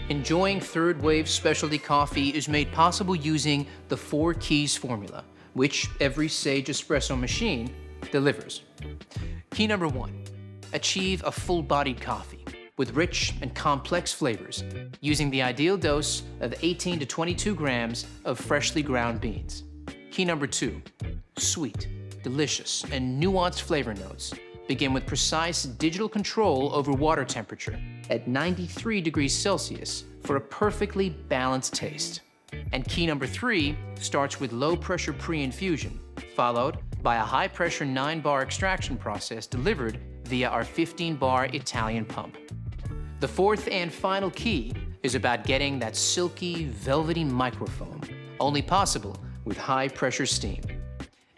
Enjoying third-wave specialty coffee is made possible using the 4 keys formula, which every Sage espresso machine delivers. Key number 1, achieve a full-bodied coffee with rich and complex flavors using the ideal dose of 18 to 22 grams of freshly ground beans. Key number 2, sweet, delicious, and nuanced flavor notes begin with precise digital control over water temperature at 93 degrees Celsius for a perfectly balanced taste. And key number 3 starts with low-pressure pre-infusion, followed by a high-pressure 9-bar extraction process delivered via our 15-bar Italian pump. The 4th and final key is about getting that silky, velvety microfoam, only possible with high-pressure steam.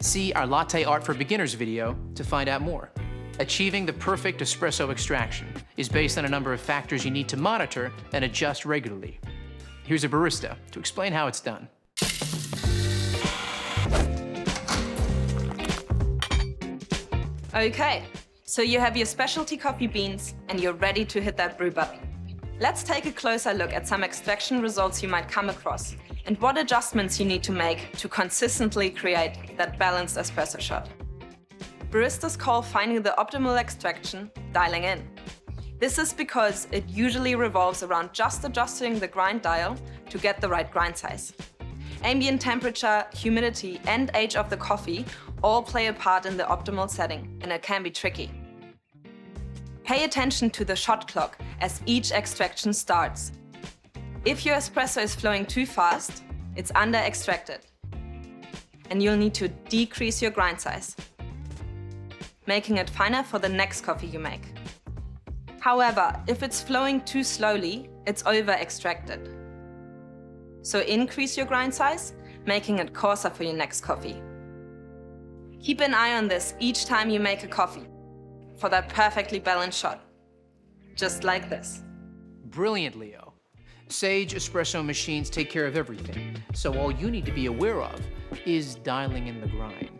See our Latte Art for Beginners video to find out more. Achieving the perfect espresso extraction is based on a number of factors you need to monitor and adjust regularly. Here's a barista to explain how it's done. Okay, so you have your specialty coffee beans and you're ready to hit that brew button. Let's take a closer look at some extraction results you might come across and what adjustments you need to make to consistently create that balanced espresso shot. Baristas call finding the optimal extraction dialing in. This is because it usually revolves around just adjusting the grind dial to get the right grind size. Ambient temperature, humidity, and age of the coffee all play a part in the optimal setting, and it can be tricky. Pay attention to the shot clock as each extraction starts. If your espresso is flowing too fast, it's under-extracted, and you'll need to decrease your grind size, making it finer for the next coffee you make. However, if it's flowing too slowly, it's over-extracted. So increase your grind size, making it coarser for your next coffee. Keep an eye on this each time you make a coffee for that perfectly balanced shot. Just like this. Brilliant, Leo. Sage espresso machines take care of everything, so all you need to be aware of is dialing in the grind.